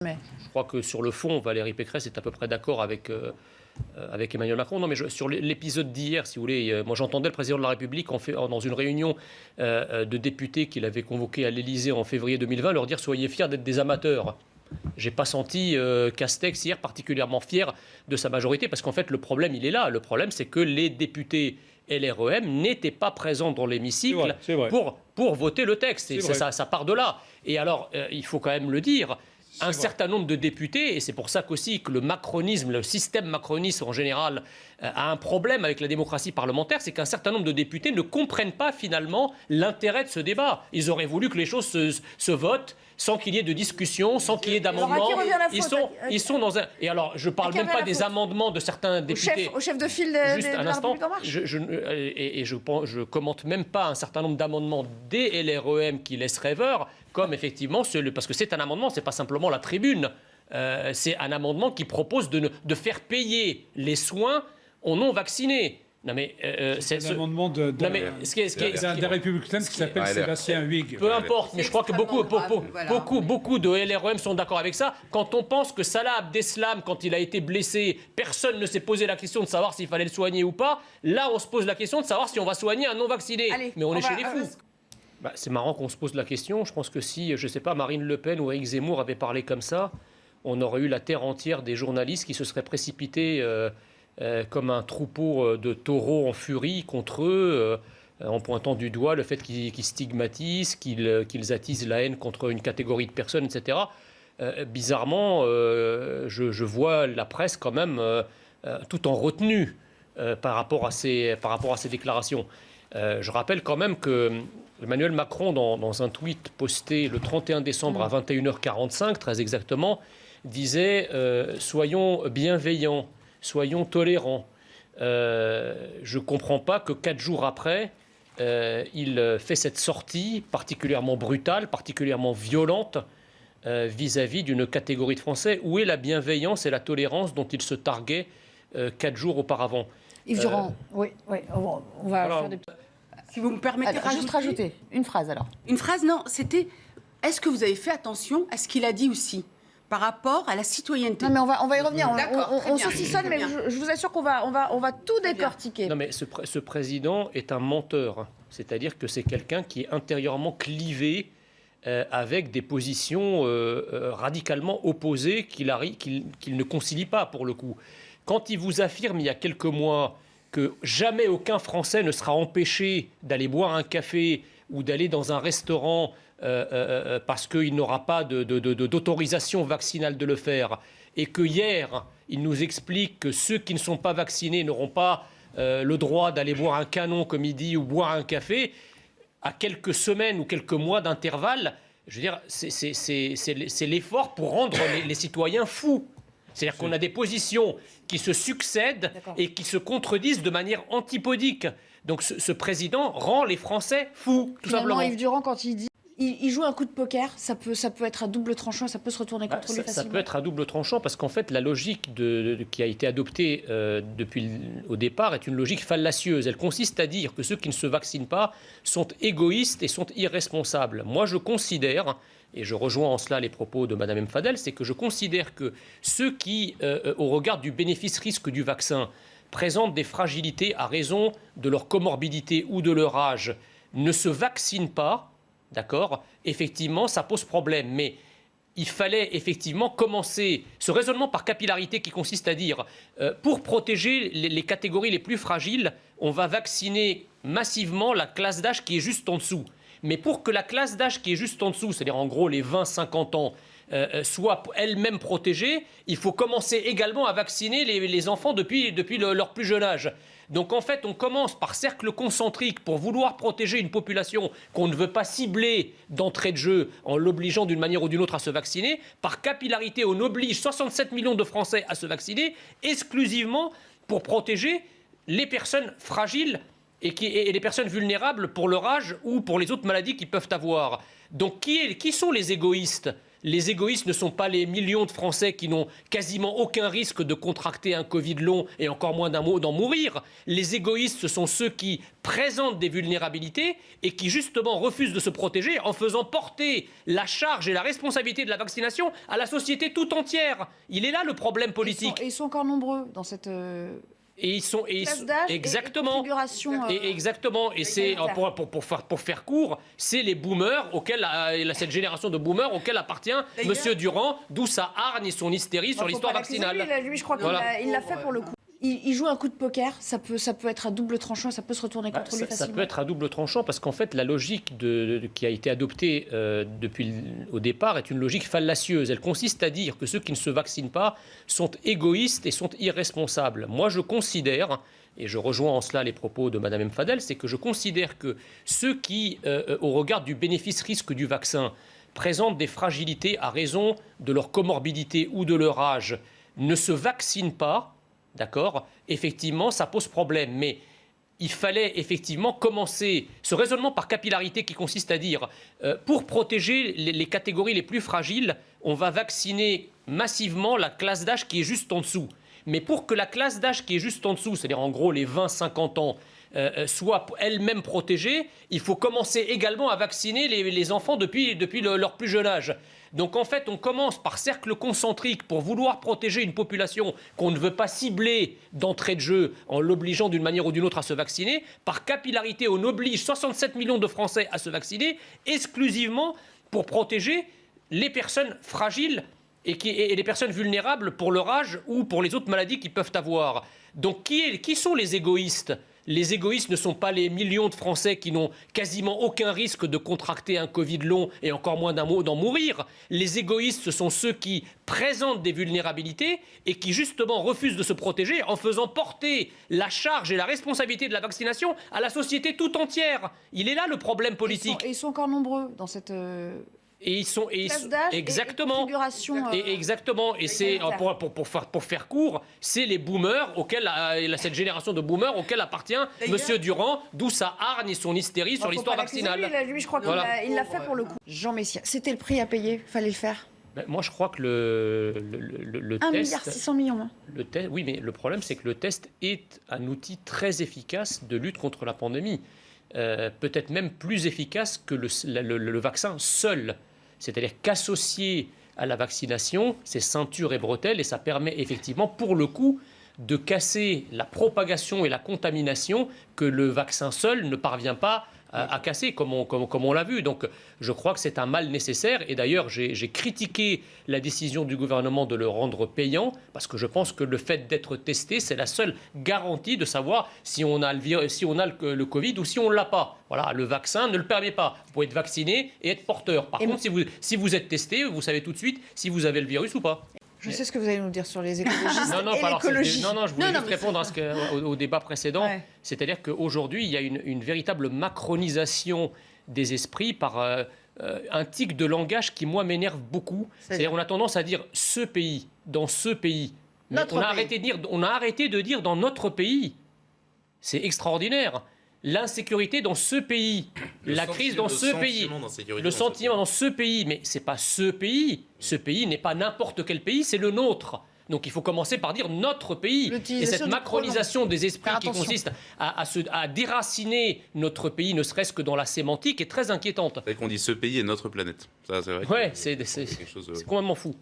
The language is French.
Je crois que sur le fond, Valérie Pécresse est à peu près d'accord avec Emmanuel Macron. Non, mais sur l'épisode d'hier, si vous voulez, moi j'entendais le président de la République dans une réunion de députés qu'il avait convoquée à l'Élysée en février 2020, leur dire « Soyez fiers d'être des amateurs ». J'ai pas senti Castex hier particulièrement fier de sa majorité, parce qu'en fait le problème il est là. Le problème c'est que les députés LREM n'étaient pas présents dans l'hémicycle pour voter le texte. Et ça part de là. Et alors il faut quand même le dire. Un certain nombre de députés, et c'est pour ça qu'aussi que le macronisme, le système macroniste en général, a un problème avec la démocratie parlementaire, c'est qu'un certain nombre de députés ne comprennent pas finalement l'intérêt de ce débat. Ils auraient voulu que les choses se votent sans qu'il y ait de discussion, sans qu'il y ait d'amendements. Ils sont dans un... Et alors, je ne parle même pas des amendements de certains députés. Au chef de file de la République En Marche. Je ne commente même pas un certain nombre d'amendements des LREM qui laissent rêveur, comme effectivement, parce que c'est un amendement, ce n'est pas simplement la tribune. C'est un amendement qui propose de faire payer les soins aux non-vaccinés. Non mais c'est un amendement d'un républicain qui s'appelle Sébastien Huyghe. Peu importe, mais je crois que beaucoup de LREM sont d'accord avec ça. Quand on pense que Salah Abdeslam, quand il a été blessé, personne ne s'est posé la question de savoir s'il fallait le soigner ou pas. Là, on se pose la question de savoir si on va soigner un non-vacciné. Mais on est chez les fous. C'est marrant qu'on se pose la question. Je pense que si, je ne sais pas, Marine Le Pen ou Éric Zemmour avaient parlé comme ça, on aurait eu la terre entière des journalistes qui se seraient précipités comme un troupeau de taureaux en furie contre eux, en pointant du doigt le fait qu'ils stigmatisent, qu'ils attisent la haine contre une catégorie de personnes, etc. Bizarrement, je vois la presse quand même tout en retenue par rapport à ces déclarations. Je rappelle quand même que Emmanuel Macron, dans un tweet posté le 31 décembre à 21h45, très exactement, disait « Soyons bienveillants, soyons tolérants ». Je ne comprends pas que 4 jours après, il fait cette sortie particulièrement brutale, particulièrement violente vis-à-vis d'une catégorie de Français. Où est la bienveillance et la tolérance dont il se targuait 4 jours auparavant? Yves Durand, oui, on va faire des... Si vous me permettez, juste rajouter une phrase alors. Une phrase, non, c'était « Est-ce que vous avez fait attention à ce qu'il a dit aussi ?» par rapport à la citoyenneté. Non, mais on va y revenir. On bien, saucissonne, mais je vous assure qu'on va tout décortiquer. Non, mais ce président est un menteur. C'est-à-dire que c'est quelqu'un qui est intérieurement clivé avec des positions radicalement opposées qu'il ne concilie pas, pour le coup. Quand il vous affirme, il y a quelques mois, que jamais aucun Français ne sera empêché d'aller boire un café ou d'aller dans un restaurant parce qu'il n'aura pas d'autorisation vaccinale de le faire, et que hier, il nous explique que ceux qui ne sont pas vaccinés n'auront pas le droit d'aller boire un canon, comme il dit, ou boire un café, à quelques semaines ou quelques mois d'intervalle, je veux dire, c'est l'effort pour rendre les citoyens fous. C'est-à-dire qu'on a des positions qui se succèdent et qui se contredisent de manière antipodique. Donc ce président rend les Français fous, tout simplement. Yves Durand, quand il dit il joue un coup de poker, ça peut être à double tranchant, ça peut se retourner contre lui facilement. Ça peut être à double tranchant parce qu'en fait, la logique qui a été adoptée depuis au départ est une logique fallacieuse. Elle consiste à dire que ceux qui ne se vaccinent pas sont égoïstes et sont irresponsables. Moi, je considère, et je rejoins en cela les propos de Mme Mfadel, c'est que je considère que ceux qui, au regard du bénéfice-risque du vaccin, présentent des fragilités à raison de leur comorbidité ou de leur âge, ne se vaccinent pas, d'accord, effectivement, ça pose problème. Mais il fallait effectivement commencer ce raisonnement par capillarité qui consiste à dire pour protéger les catégories les plus fragiles, on va vacciner massivement la classe d'âge qui est juste en dessous. Mais pour que la classe d'âge qui est juste en dessous, c'est-à-dire en gros les 20-50 ans, soit elle-même protégée, il faut commencer également à vacciner les enfants depuis leur plus jeune âge. Donc en fait, on commence par cercle concentrique pour vouloir protéger une population qu'on ne veut pas cibler d'entrée de jeu en l'obligeant d'une manière ou d'une autre à se vacciner. Par capillarité, on oblige 67 millions de Français à se vacciner exclusivement pour protéger les personnes fragiles et les personnes vulnérables pour leur âge ou pour les autres maladies qu'ils peuvent avoir. Donc qui sont les égoïstes ? Les égoïstes ne sont pas les millions de Français qui n'ont quasiment aucun risque de contracter un Covid long et encore moins d'en mourir. Les égoïstes, ce sont ceux qui présentent des vulnérabilités et qui justement refusent de se protéger en faisant porter la charge et la responsabilité de la vaccination à la société tout entière. Il est là le problème politique. Ils sont encore nombreux dans cette... exactement. Exactement. Et c'est pour faire court, c'est les boomers cette génération de boomers auquel appartient Monsieur Durand, d'où sa hargne et son hystérie sur l'histoire vaccinale. Lui, je crois qu'il l'a fait pour le coup. Il joue un coup de poker, ça peut être à double tranchant, ça peut se retourner contre lui facilement. Ça peut être à double tranchant parce qu'en fait, la logique qui a été adoptée depuis au départ est une logique fallacieuse. Elle consiste à dire que ceux qui ne se vaccinent pas sont égoïstes et sont irresponsables. Moi, je considère, et je rejoins en cela les propos de Mme Mfadel, c'est que je considère que ceux qui, au regard du bénéfice-risque du vaccin, présentent des fragilités à raison de leur comorbidité ou de leur âge, ne se vaccinent pas. D'accord ? Effectivement, ça pose problème, mais il fallait effectivement commencer ce raisonnement par capillarité qui consiste à dire pour protéger les catégories les plus fragiles, on va vacciner massivement la classe d'âge qui est juste en dessous. Mais pour que la classe d'âge qui est juste en dessous, c'est-à-dire en gros les 20-50 ans, soit elle-même protégée, il faut commencer également à vacciner les enfants depuis leur plus jeune âge. Donc en fait, on commence par cercle concentrique pour vouloir protéger une population qu'on ne veut pas cibler d'entrée de jeu en l'obligeant d'une manière ou d'une autre à se vacciner. Par capillarité, on oblige 67 millions de Français à se vacciner exclusivement pour protéger les personnes fragiles et les personnes vulnérables pour leur âge ou pour les autres maladies qu'ils peuvent avoir. Donc qui sont les égoïstes ? Les égoïstes ne sont pas les millions de Français qui n'ont quasiment aucun risque de contracter un Covid long et encore moins d'en mourir. Les égoïstes, ce sont ceux qui présentent des vulnérabilités et qui justement refusent de se protéger en faisant porter la charge et la responsabilité de la vaccination à la société tout entière. Il est là le problème politique. Ils sont encore nombreux dans cette... Exactement. Et c'est pour faire court, c'est les boomers cette génération de boomers auquel appartient Monsieur Durand, d'où sa hargne et son hystérie sur l'histoire vaccinale. Lui, je crois qu'il l'a fait pour le coup. Jean Messia, c'était le prix à payer, fallait le faire. Moi, je crois que le test... 1,6 milliard. Hein. Oui, mais le problème, c'est que le test est un outil très efficace de lutte contre la pandémie. Peut-être même plus efficace que le vaccin seul. C'est-à-dire qu'associé à la vaccination, c'est ceinture et bretelles, et ça permet effectivement, pour le coup, de casser la propagation et la contamination que le vaccin seul ne parvient pas à casser, comme on l'a vu. Donc je crois que c'est un mal nécessaire. Et d'ailleurs, j'ai critiqué la décision du gouvernement de le rendre payant, parce que je pense que le fait d'être testé, c'est la seule garantie de savoir si on a le Covid ou si on ne l'a pas. Voilà, le vaccin ne le permet pas. Vous pouvez être vacciné et être porteur. Par contre, si vous êtes testé, vous savez tout de suite si vous avez le virus ou pas. Je sais ce que vous allez nous dire sur les écologistes et l'écologie. Je voulais juste répondre au débat précédent. Ouais. C'est-à-dire qu'aujourd'hui, il y a une véritable macronisation des esprits par un tic de langage qui, moi, m'énerve beaucoup. C'est-à-dire on a tendance à dire « ce pays », dans ce pays. Mais on a arrêté de dire « dans notre pays ». C'est extraordinaire. L'insécurité dans ce pays, la crise dans ce pays, le sentiment dans ce pays, mais c'est pas ce pays. Ce pays n'est pas n'importe quel pays, c'est le nôtre. Donc il faut commencer par dire notre pays. Et cette macronisation des esprits qui consiste à déraciner notre pays, ne serait-ce que dans la sémantique, est très inquiétante. C'est qu'on dit ce pays est notre planète. Ça, c'est vrai. Ouais, c'est complètement fou.